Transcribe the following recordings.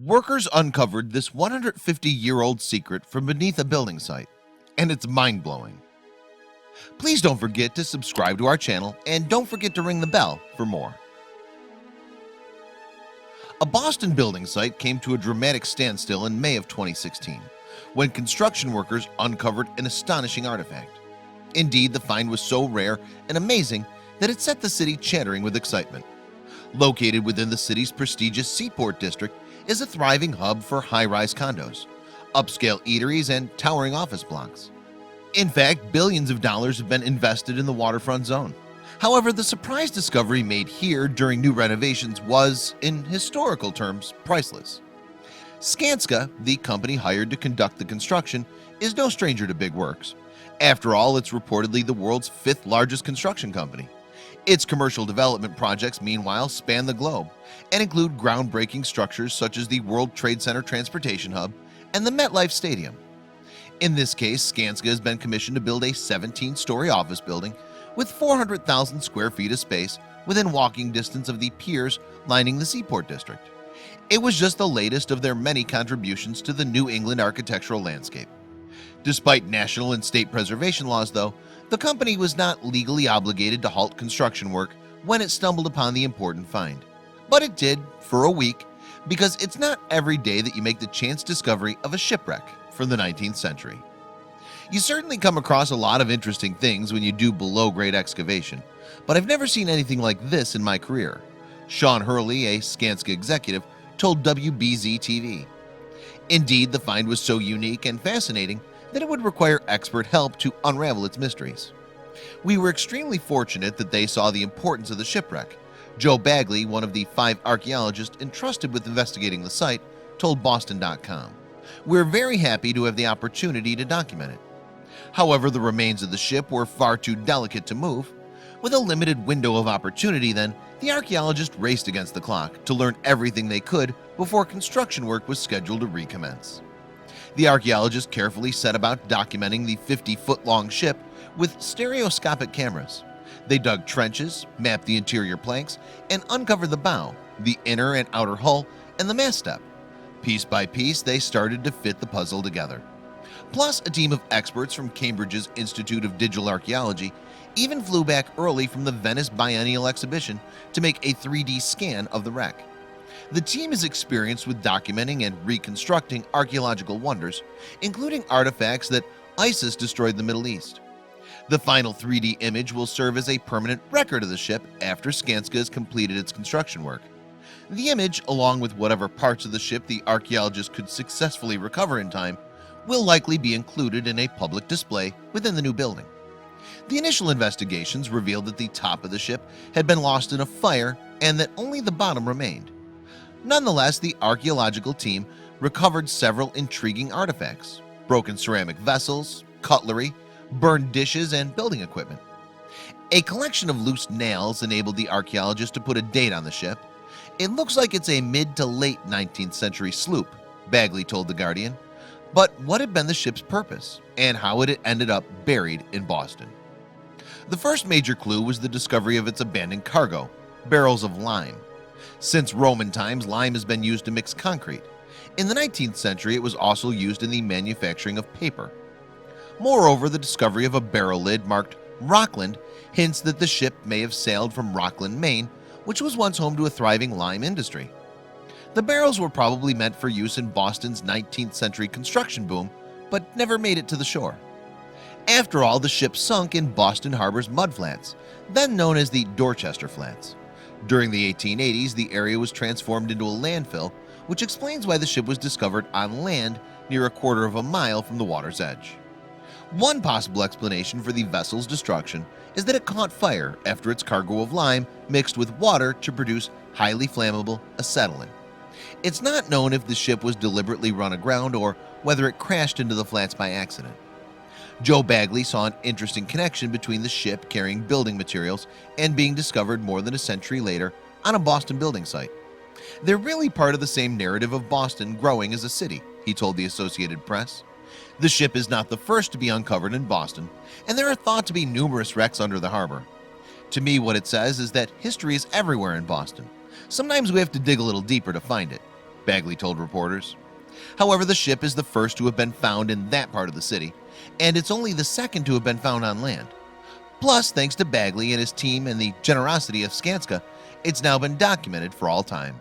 Workers uncovered this 150-year-old secret from beneath a building site, and it's mind-blowing. Please don't forget to subscribe to our channel and don't forget to ring the bell for more. A Boston building site came to a dramatic standstill in May of 2016 when construction workers uncovered an astonishing artifact. Indeed, the find was so rare and amazing that it set the city chattering with excitement. Located within the city's prestigious Seaport district is a thriving hub for high-rise condos, upscale eateries, and towering office blocks. In fact, billions of dollars have been invested in the waterfront zone. However, the surprise discovery made here during new renovations was, in historical terms, priceless. Skanska, the company hired to conduct the construction, is no stranger to big works. After all, it's reportedly the world's fifth largest construction company. Its commercial development projects, meanwhile, span the globe and include groundbreaking structures such as the World Trade Center Transportation Hub and the MetLife Stadium. In this case, Skanska has been commissioned to build a 17-story office building with 400,000 square feet of space within walking distance of the piers lining the Seaport district. It was just the latest of their many contributions to the New England architectural landscape. Despite national and state preservation laws, though, the company was not legally obligated to halt construction work when it stumbled upon the important find. But it did for a week, because it's not every day that you make the chance discovery of a shipwreck from the 19th century. You certainly come across a lot of interesting things when you do below-grade excavation, but I've never seen anything like this in my career. Sean Hurley, a Skanska executive, told WBZ-TV. Indeed, the find was so unique and fascinating that it would require expert help to unravel its mysteries. We were extremely fortunate that they saw the importance of the shipwreck. Joe Bagley, one of the 5 archaeologists entrusted with investigating the site, told Boston.com, "We're very happy to have the opportunity to document it." However, the remains of the ship were far too delicate to move. With a limited window of opportunity, then, the archaeologists raced against the clock to learn everything they could before construction work was scheduled to recommence. The archaeologists carefully set about documenting the 50-foot-long ship with stereoscopic cameras. They dug trenches, mapped the interior planks, and uncovered the bow, the inner and outer hull, and the mast step. Piece by piece, they started to fit the puzzle together. Plus, a team of experts from Cambridge's Institute of Digital Archaeology even flew back early from the Venice Biennial exhibition to make a 3D scan of the wreck. The team is experienced with documenting and reconstructing archaeological wonders, including artifacts that ISIS destroyed in the Middle East. The final 3D image will serve as a permanent record of the ship after Skanska has completed its construction work. The image, along with whatever parts of the ship the archaeologists could successfully recover in time, will likely be included in a public display within the new building. The initial investigations revealed that the top of the ship had been lost in a fire and that only the bottom remained. Nonetheless, the archaeological team recovered several intriguing artifacts: broken ceramic vessels, cutlery, burned dishes, and building equipment. A collection of loose nails enabled the archaeologists to put a date on the ship. "It looks like it's a mid to late 19th century sloop," Bagley told The Guardian. But what had been the ship's purpose, and how had it ended up buried in Boston? The first major clue was the discovery of its abandoned cargo, barrels of lime. Since Roman times, lime has been used to mix concrete. In the 19th century, it was also used in the manufacturing of paper. Moreover, the discovery of a barrel lid marked Rockland hints that the ship may have sailed from Rockland, Maine, which was once home to a thriving lime industry. The barrels were probably meant for use in Boston's 19th century construction boom, but never made it to the shore. After all, the ship sunk in Boston Harbor's mudflats, then known as the Dorchester Flats. During the 1880s, the area was transformed into a landfill, which explains why the ship was discovered on land near a quarter of a mile from the water's edge. One possible explanation for the vessel's destruction is that it caught fire after its cargo of lime mixed with water to produce highly flammable acetylene. It's not known if the ship was deliberately run aground or whether it crashed into the flats by accident. Joe Bagley saw an interesting connection between the ship carrying building materials and being discovered more than a century later on a Boston building site. "They're really part of the same narrative of Boston growing as a city," he told the Associated Press. "The ship is not the first to be uncovered in Boston, and there are thought to be numerous wrecks under the harbor. To me, what it says is that history is everywhere in Boston. Sometimes we have to dig a little deeper to find it. Bagley told reporters. However, the ship is the first to have been found in that part of the city, and it's only the second to have been found on land. Plus, thanks to Bagley and his team and the generosity of Skanska, it's now been documented for all time.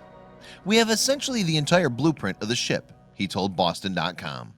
We have essentially the entire blueprint of the ship, he told Boston.com.